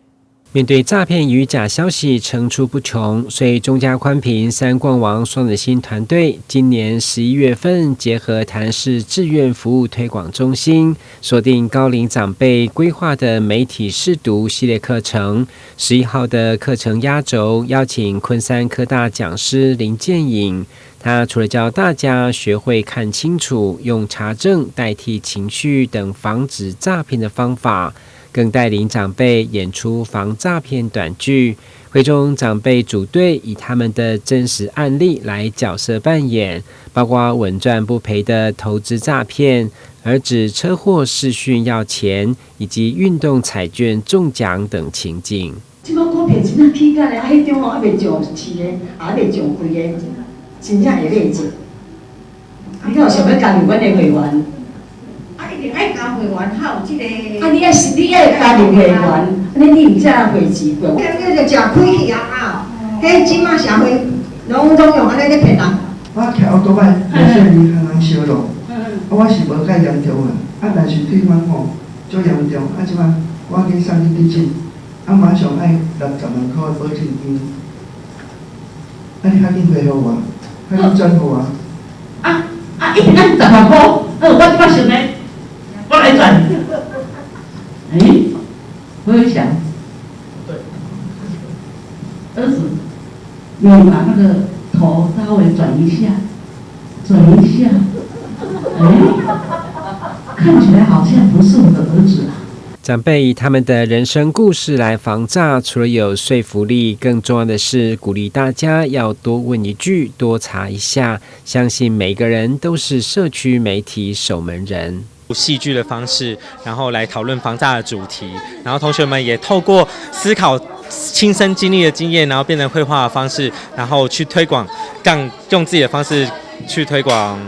面对诈骗与假消息层出不穷，所以中嘉宽频三冠王双子星团队今年11月份结合台南市志愿服务推广中心，锁定高龄长辈规划的媒体识读系列课程。11号的课程压轴，邀请昆山科大讲师林建颖。他除了教大家学会看清楚，用查证代替情绪等防止诈骗的方法，更带领长辈演出防诈骗短剧。会中长辈组队以他们的真实案例来角色扮演，包括稳赚不赔的投资诈骗、儿子车祸视讯要钱，以及运动彩券中奖等情境。这个股票真正起价咧，迄中还未上市的，还未上贵的，真正会买钱。你有想要加入阮的会员？一定爱加会员，还有这个。你爱加入会员，你唔才会钱过。你就食亏去啊！迄即马社会拢用安尼咧骗人。我骑奥多摆，有些人行人烧路，我是无介严重啊，但是对方吼足严重，即马我去送去急诊，马上爱60万块保证金。你较紧回复我，较紧转互我。一天10万块，我即马想咧。我来转，我有想，儿子，你把那个头稍微转一下，看起来好像不是我的儿子啊。长辈以他们的人生故事来防诈，除了有说服力，更重要的是鼓励大家要多问一句，多查一下，相信每个人都是社区媒体守门人。戏剧的方式，然后来讨论防诈的主题，然后同学们也透过思考亲身经历的经验，然后变成绘画的方式，然后去推广，用自己的方式去推广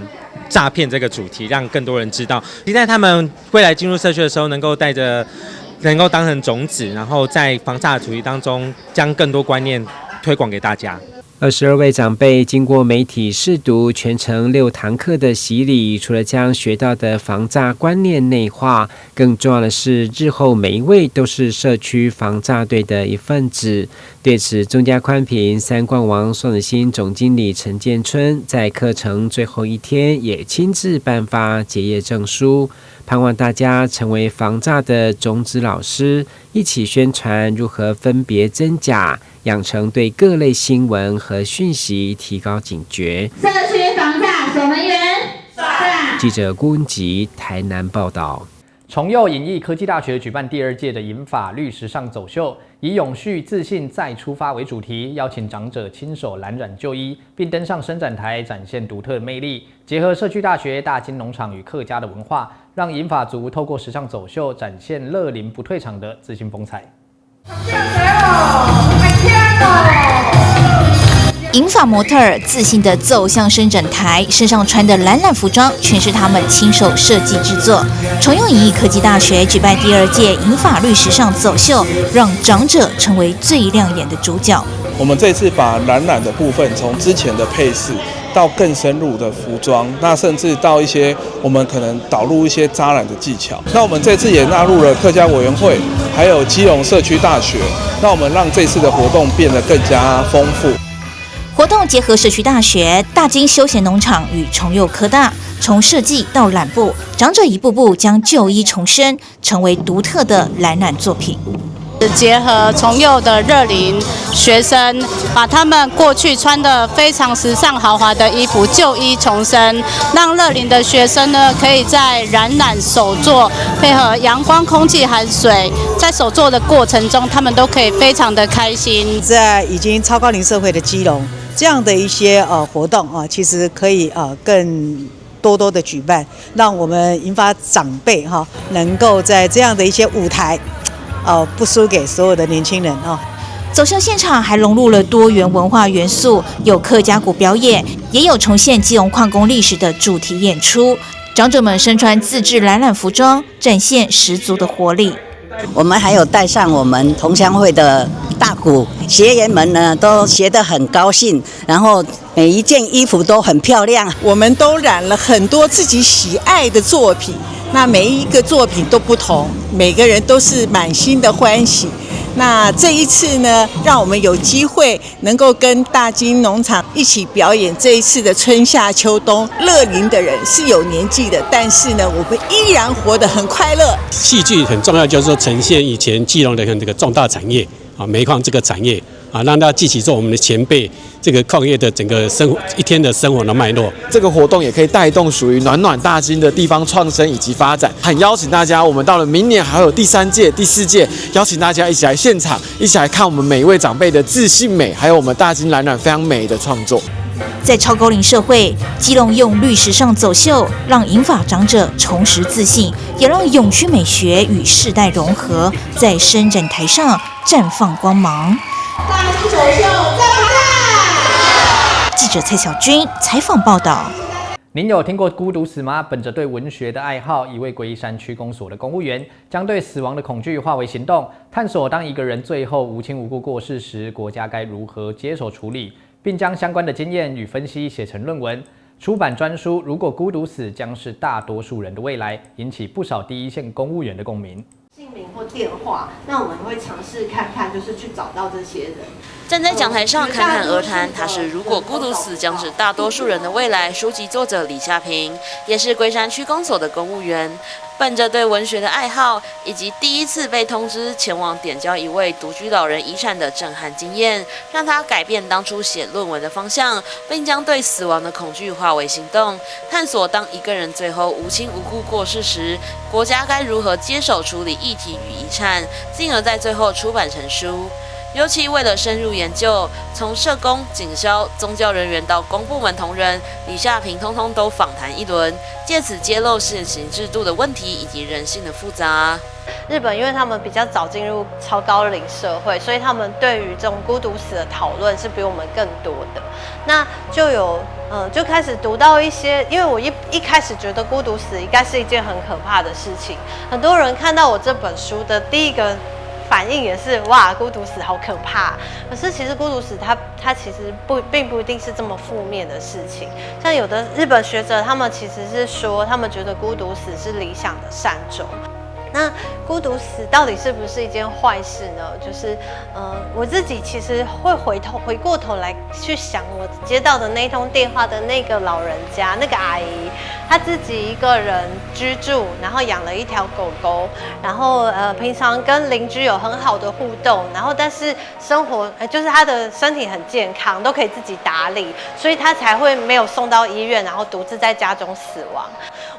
诈骗这个主题，让更多人知道。期待他们未来进入社区的时候，能够当成种子，然后在防诈的主题当中，将更多观念推广给大家。22位长辈经过媒体识读全程6堂课的洗礼，除了将学到的防诈观念内化，更重要的是日后每一位都是社区防诈队的一份子。对此，中嘉宽频三冠王双子星总经理陈建春在课程最后一天也亲自颁发结业证书，盼望大家成为防诈的种子老师，一起宣传如何分别真假，养成对各类新闻和讯息提高警觉。社区防诈守门员，记者郭文吉台南报道。崇佑影艺科技大学举办第2届的银发律时尚走秀，以永续自信再出发为主题，邀请长者亲手蓝染旧衣，并登上伸展台展现独特的魅力。结合社区大学大金农场与客家的文化，让银发族透过时尚走秀展现乐龄不退场的自信风采。银发模特儿自信地走向伸展台，身上穿的蓝染服装全是他们亲手设计制作。崇佑影艺科技大学举办第2届银发律时尚走秀，让长者成为最亮眼的主角。我们这次把蓝染的部分从之前的配饰到更深入的服装，那甚至到一些我们可能导入一些扎染的技巧。那我们这次也纳入了客家委员会，还有基隆社区大学，那我们让这次的活动变得更加丰富。活动结合社区大学、大金休闲农场与崇佑科大，从设计到染布，长者一步步将旧衣重生，成为独特的蓝染作品。结合崇佑的热龄学生，把他们过去穿的非常时尚豪华的衣服旧衣重生，让热龄的学生呢可以在染手作配合阳光、空气、含水，在手作的过程中，他们都可以非常的开心。在已经超高龄社会的基隆，这样的一些活动啊，其实可以更多的举办，让我们银发长辈能够在这样的一些舞台。不输给所有的年轻人啊！走秀现场还融入了多元文化元素，有客家鼓表演，也有重现基隆矿工历史的主题演出。长者们身穿自制蓝染服装，展现十足的活力。我们还有带上我们同乡会的大鼓，学员们呢都学得很高兴，然后每一件衣服都很漂亮。我们都染了很多自己喜爱的作品，那每一个作品都不同，每个人都是满心的欢喜。那这一次呢，让我们有机会能够跟大金农场一起表演这一次的春夏秋冬。乐龄的人是有年纪的，但是呢，我们依然活得很快乐。戏剧很重要，就是说呈现以前基隆的这个重大产业啊，煤矿这个产业啊，让大家记起做我们的前辈这个矿业的整个生活一天的生活的脉络。这个活动也可以带动属于暖暖大金的地方创生以及发展。很邀请大家，我们到了明年还有第3届、第4届，邀请大家一起来现场，一起来看我们每一位长辈的自信美，还有我们大金蓝染非常美的创作。在超高龄社会，基隆用绿时尚走秀，让银发长者重拾自信，也让永续美学与世代融合，在伸展台上绽放光芒。大金走秀赞不赞？记者蔡小军采访报道。您有听过孤独死吗？本着对文学的爱好，一位龟山区公所的公务员将对死亡的恐惧化为行动，探索当一个人最后无亲无故过世时，国家该如何接手处理，并将相关的经验与分析写成论文，出版专书。如果孤独死将是大多数人的未来，引起不少第一线公务员的共鸣。姓名或电话，那我们会尝试看看，就是去找到这些人。站在讲台上侃侃而谈，他是《如果孤独死将是大多数人的未来》书籍作者李夏平，也是龟山区公所的公务员。本着对文学的爱好，以及第一次被通知前往点交一位独居老人遗产的震撼经验，让他改变当初写论文的方向，并将对死亡的恐惧化为行动，探索当一个人最后无亲无故过世时，国家该如何接手处理议题与遗产，进而在最后出版成书。尤其为了深入研究，从社工、警消、宗教人员到公部门同仁，李夏平通通都访谈一轮，借此揭露现行制度的问题以及人性的复杂。日本因为他们比较早进入超高龄社会，所以他们对于这种孤独死的讨论是比我们更多的。那就开始读到一些，因为我一开始觉得孤独死应该是一件很可怕的事情，很多人看到我这本书的第一个反应也是哇，孤独死好可怕。可是其实孤独死它其实并不一定是这么负面的事情。像有的日本学者，他们其实是说，他们觉得孤独死是理想的善终。那孤独死到底是不是一件坏事呢？就是我自己其实会回过头来去想，我接到的那通电话的那个老人家，那个阿姨，她自己一个人居住，然后养了一条狗狗，然后平常跟邻居有很好的互动，然后但是生活就是她的身体很健康，都可以自己打理，所以她才会没有送到医院，然后独自在家中死亡。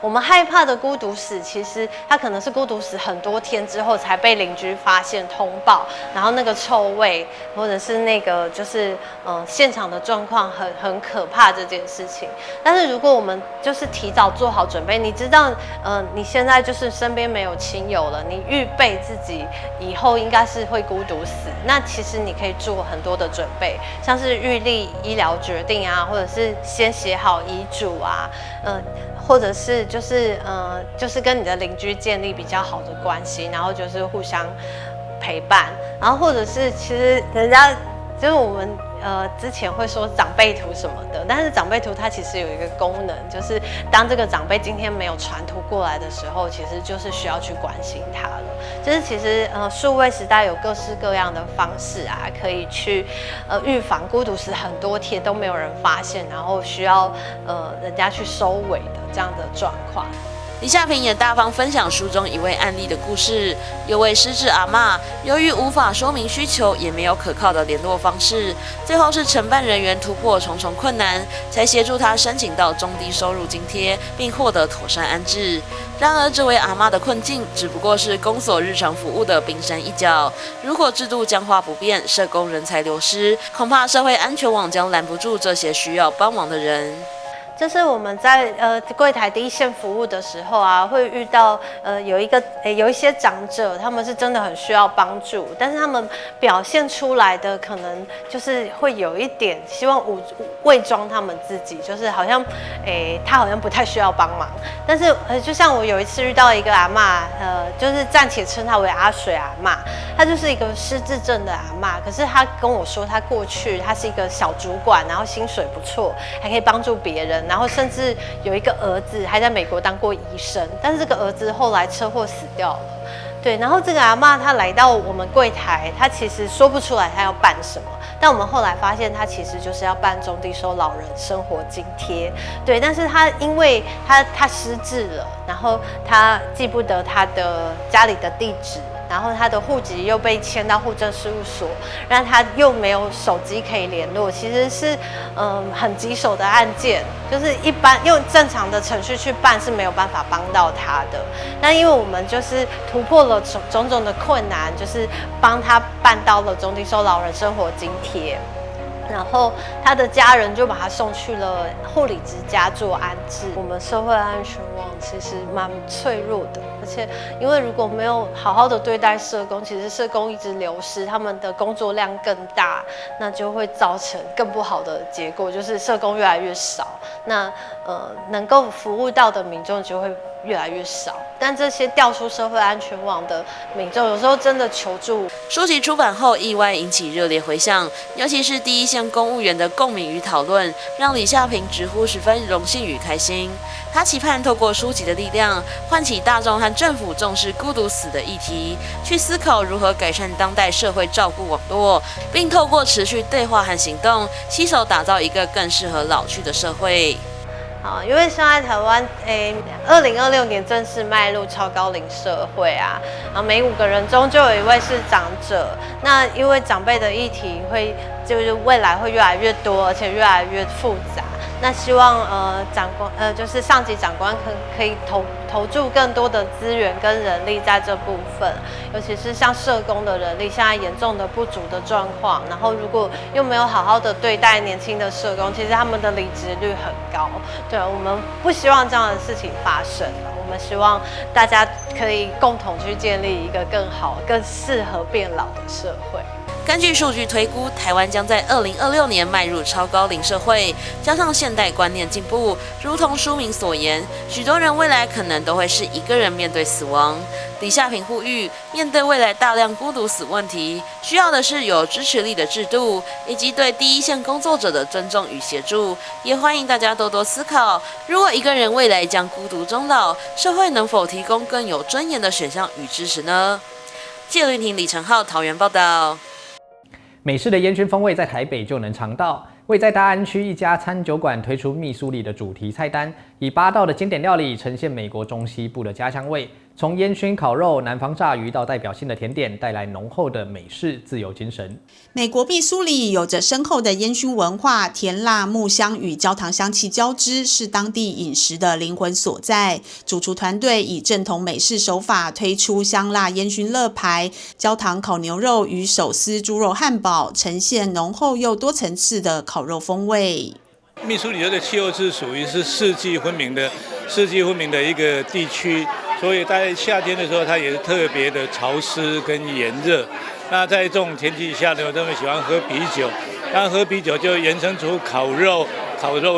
我们害怕的孤独死，其实它可能是孤独死很多天之后才被邻居发现通报，然后那个臭味，或者是那个就是现场的状况很可怕这件事情。但是如果我们就是提早做好准备，你知道你现在就是身边没有亲友了，你预备自己以后应该是会孤独死，那其实你可以做很多的准备，像是预立医疗决定啊，或者是先写好遗嘱啊，或者是就是跟你的邻居建立比较好的关系，然后就是互相陪伴，然后或者是其实人家就是我们之前会说长辈图什么的，但是长辈图它其实有一个功能，就是当这个长辈今天没有传图过来的时候，其实就是需要去关心他了。就是其实数位时代有各式各样的方式啊，可以去预防孤独死很多天都没有人发现，然后需要人家去收尾的这样的状况。李夏平也大方分享书中一位案例的故事。有位失智阿嬷，由于无法说明需求，也没有可靠的联络方式，最后是承办人员突破重重困难，才协助她申请到中低收入津贴，并获得妥善安置。然而，这位阿嬷的困境只不过是公所日常服务的冰山一角。如果制度僵化不变，社工人才流失，恐怕社会安全网将拦不住这些需要帮忙的人。就是我们在柜台第一线服务的时候啊，会遇到有一些长者，他们是真的很需要帮助，但是他们表现出来的可能就是会有一点希望伪装他们自己，就是好像他好像不太需要帮忙，但是就像我有一次遇到一个阿嬷，就是暂且称她为阿水阿嬷，她就是一个失智症的阿嬷，可是她跟我说，她过去她是一个小主管，然后薪水不错，还可以帮助别人。然后甚至有一个儿子还在美国当过医生，但是这个儿子后来车祸死掉了。对，然后这个阿嬷她来到我们柜台，她其实说不出来她要办什么，但我们后来发现她其实就是要办中低收老人生活津贴。对，但是她因为她失智了，然后她记不得她的家里的地址。然后他的户籍又被迁到户政事务所，让他又没有手机可以联络，其实是很棘手的案件，就是一般用正常的程序去办是没有办法帮到他的。那因为我们就是突破了种种的困难，就是帮他办到了中低收老人生活津贴。然后他的家人就把他送去了护理之家做安置。我们社会安全网其实蛮脆弱的，而且因为如果没有好好的对待社工，其实社工一直流失，他们的工作量更大，那就会造成更不好的结果，就是社工越来越少，那能够服务到的民众就会越来越少。但这些调出社会安全网的民众，有时候真的求助。书籍出版后，意外引起热烈回响，尤其是第一线公务员的共鸣与讨论，让李夏平直呼十分荣幸与开心。他期盼透过书籍的力量，唤起大众和政府重视孤独死的议题，去思考如何改善当代社会照顾网络，并透过持续对话和行动，携手打造一个更适合老去的社会。好，因为现在台湾，2026年正式迈入超高龄社会啊，然后每5个人中就有1位是长者。那因为长辈的议题就是未来会越来越多，而且越来越复杂。那希望就是上级长官可以投注更多的资源跟人力在这部分，尤其是像社工的人力现在严重的不足的状况。然后如果又没有好好的对待年轻的社工，其实他们的离职率很高。对，我们不希望这样的事情发生。我们希望大家可以共同去建立一个更好、更适合变老的社会。根据数据推估，台湾将在2026年迈入超高龄社会，加上现代观念进步，如同书名所言，许多人未来可能都会是一个人面对死亡。李夏平呼吁，面对未来大量孤独死问题，需要的是有支持力的制度，以及对第一线工作者的尊重与协助。也欢迎大家多多思考，如果一个人未来将孤独终老，社会能否提供更有尊严的选项与支持呢？记者林婷、李承浩桃园报道。美式的烟熏风味在台北就能尝到。位在大安区一家餐酒馆推出蜜酥里的主题菜单，以8道的经典料理呈现美国中西部的家乡味，从烟熏烤肉、南方炸鱼到代表性的甜点，带来浓厚的美式自由精神。美国密苏里有着深厚的烟熏文化，甜辣木香与焦糖香气交织，是当地饮食的灵魂所在。主厨团队以正统美式手法推出香辣烟熏乐排、焦糖烤牛肉与手撕猪肉汉堡，呈现浓厚又多层次的烤肉风味。密苏里州的气候是属于是四季分明的一个地区，所以在夏天的时候，它也是特别的潮湿跟炎热。那在这种天气下呢，我特别喜欢喝啤酒。那喝啤酒就延伸出烤肉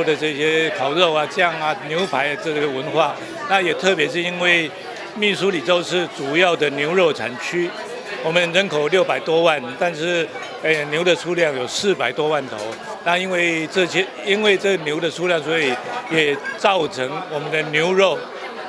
的这些烤肉啊、酱啊、牛排这个文化。那也特别是因为密苏里州是主要的牛肉产区。我们人口600多万，但是牛的数量有400多万头。那因为这牛的数量，所以也造成我们的牛肉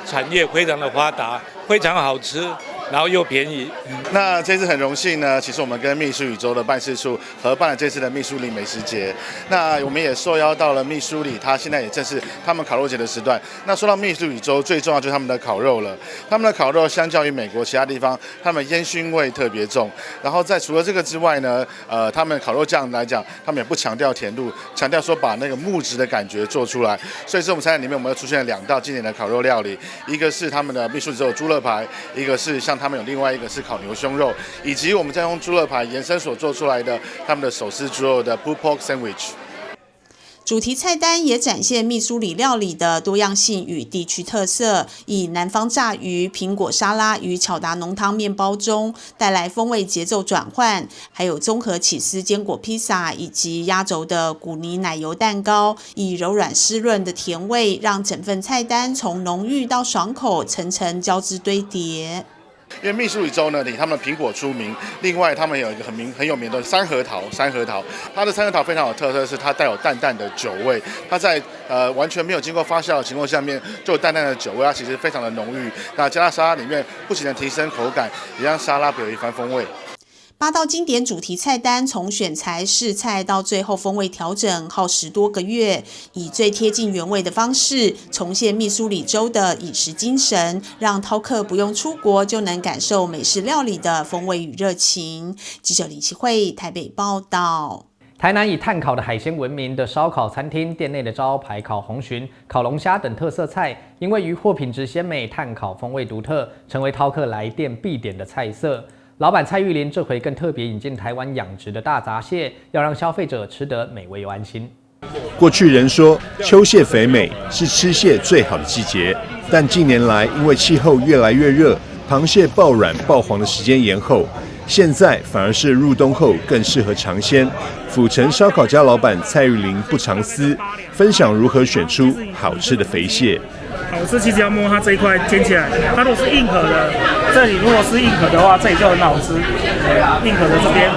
产业非常的发达，非常好吃，然后又便宜。那这次很荣幸呢，其实我们跟密苏里州的办事处合办了这次的密苏里美食节。那我们也受邀到了密苏里，它现在也正是他们烤肉节的时段。那说到密苏里州，最重要就是他们的烤肉了。他们的烤肉相较于美国其他地方，他们烟熏味特别重。然后除了这个之外呢，他们烤肉酱来讲，他们也不强调甜度，强调说把那个木质的感觉做出来。所以这种餐点里面，我们又出现了2道经典的烤肉料理，一个是他们的密苏里州的猪肋排，一个是像他们有另外一个是烤牛胸肉，以及我们再用猪肋排延伸所做出来的他们的手撕猪肉的 pulled pork sandwich。主题菜单也展现密苏里料理的多样性与地区特色，以南方炸鱼、苹果沙拉与巧达浓汤面包中带来风味节奏转换，还有综合起司坚果披萨以及压轴的古尼奶油蛋糕，以柔软湿润的甜味让整份菜单从浓郁到爽口层层交织堆叠。因为密苏里州呢以他们的苹果出名，另外他们有一个很有名的山核桃，它的山核桃非常有特色，是它带有淡淡的酒味，它在完全没有经过发酵的情况下面就有淡淡的酒味，它其实非常的浓郁。那加到沙拉里面，不仅能提升口感，也让沙拉有一番风味。8道经典主题菜单，从选材试菜到最后风味调整，耗10多个月，以最贴近原味的方式重现密苏里州的饮食精神，让饕客不用出国就能感受美式料理的风味与热情。记者李启慧台北报道。台南以炭烤的海鲜闻名的烧烤餐厅，店内的招牌烤红鲟、烤龙虾等特色菜，因为渔获品质鲜美，炭烤风味独特，成为饕客来店必点的菜色。老板蔡玉林这回更特别引进台湾养殖的大闸蟹，要让消费者吃得美味又安心。过去人说秋蟹肥美是吃蟹最好的季节，但近年来因为气候越来越热，螃蟹爆卵爆黄的时间延后，现在反而是入冬后更适合尝鲜。府城烧烤家老板蔡玉林不藏私，分享如何选出好吃的肥蟹。好吃其实要摸它这一块尖起来，它如果是硬壳的，这里如果是硬壳的话，这里就很好吃。硬壳的这边，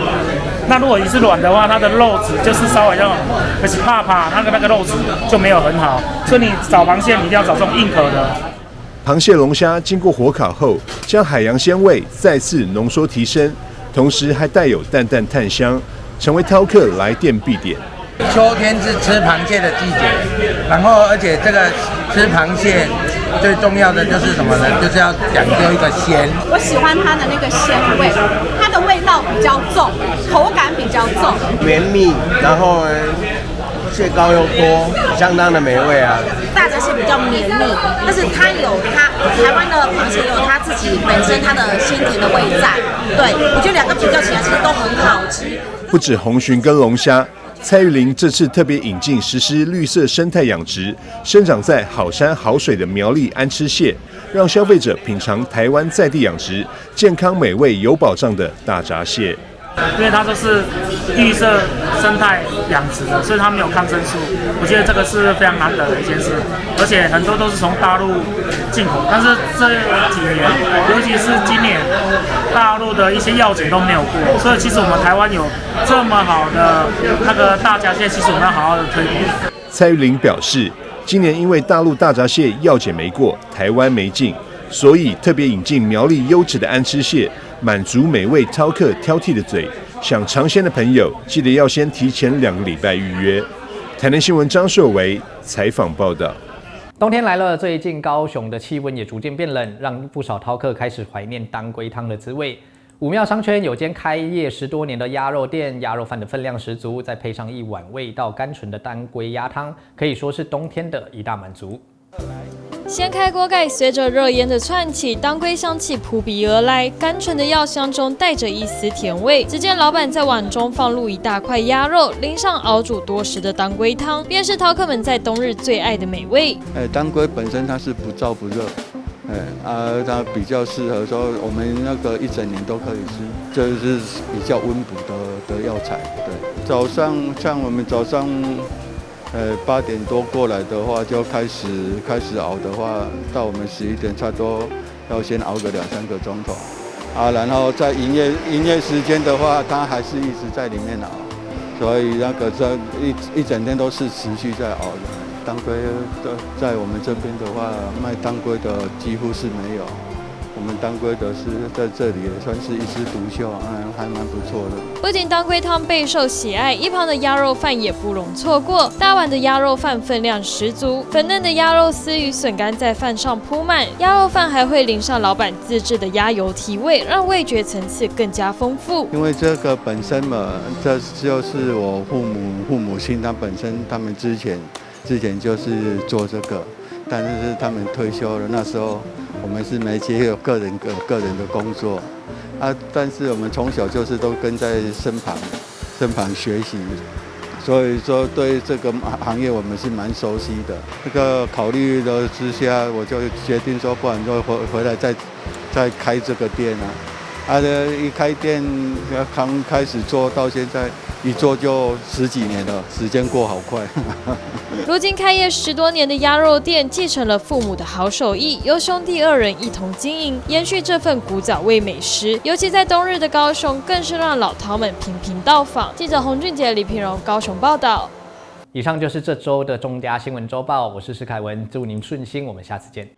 那如果你是软的话，它的肉质就是稍微要，而且怕那个肉质就没有很好，所以你找螃蟹你一定要找这种硬壳的。螃蟹、龙虾经过火烤后，将海洋鲜味再次浓缩提升，同时还带有淡淡炭香，成为饕客来店必点。秋天是吃螃蟹的季节，然后而且这个吃螃蟹最重要的就是什么呢？就是要讲究一个鲜。我喜欢它的那个鲜味，它的味道比较重，口感比较重，绵密，然后蟹膏又多，相当的美味啊。大闸蟹比较绵密，但是它有台湾的螃蟹有它自己本身它的鲜甜的味在。对，我觉得两个比较起来其实都很好吃。不止红鲟跟龙虾。蔡玉林这次特别引进实施绿色生态养殖，生长在好山好水的苗栗安吃蟹，让消费者品尝台湾在地养殖、健康美味有保障的大闸蟹。因为它就是绿色生态养殖的，所以它没有抗生素。我觉得这个是非常难得的一件事，而且很多都是从大陆进口，但是这几年，尤其是今年，大陆的一些药检都没有过，所以其实我们台湾有这么好的那个大闸蟹，其实我们要好好的推广。蔡玉林表示，今年因为大陆大闸蟹药检没过，台湾没进，所以特别引进苗栗优质的安吃蟹。满足每位饕客挑剔的嘴，想尝鲜的朋友记得要先提前2个礼拜预约。台南新闻张硕维采访报道。冬天来了，最近高雄的气温也逐渐变冷，让不少饕客开始怀念当归汤的滋味。武庙商圈有间开业10多年的鸭肉店，鸭肉饭的分量十足，再配上一碗味道甘醇的当归鸭汤，可以说是冬天的一大满足。掀开锅盖，随着热烟的窜起，当归香气扑鼻而来，甘醇的药香中带着一丝甜味。只见老板在碗中放入一大块鸭肉，淋上熬煮多时的当归汤，便是饕客们在冬日最爱的美味。当归本身它是不燥不热，它比较适合说我们那个一整年都可以吃，这是比较温补的药材。对，早上像我们早上。8点多过来的话，就开始熬的话，到我们11点差不多要先熬个2、3个钟头，然后在营业时间的话，它还是一直在里面熬，所以那个这一整天都是持续在熬的。当归在我们这边的话，卖当归的几乎是没有。我们当归的是在这里也算是一枝独秀，还蛮不错的。不仅当归汤备受喜爱，一旁的鸭肉饭也不容错过。大碗的鸭肉饭分量十足，粉嫩的鸭肉丝与笋干在饭上铺满，鸭肉饭还会淋上老板自制的鸭油提味，让味觉层次更加丰富。因为这个本身嘛，这就是我父母亲他们之前就是做这个，但是他们退休了，那时候。我们是没接有个人的工作，但是我们从小就是都跟在身旁学习，所以说对这个行业我们是蛮熟悉的。这个考虑的之下，我就决定说，不然就回来再开这个店啊。一开店刚开始做到现在，一做就10几年了，时间过好快。如今开业10多年的鸭肉店，继承了父母的好手艺，由兄弟2人一同经营，延续这份古早味美食。尤其在冬日的高雄，更是让老饕们频频到访。记者洪俊杰、李平荣高雄报道。以上就是这周的中嘉新闻周报，我是施凯文，祝您顺心，我们下次见。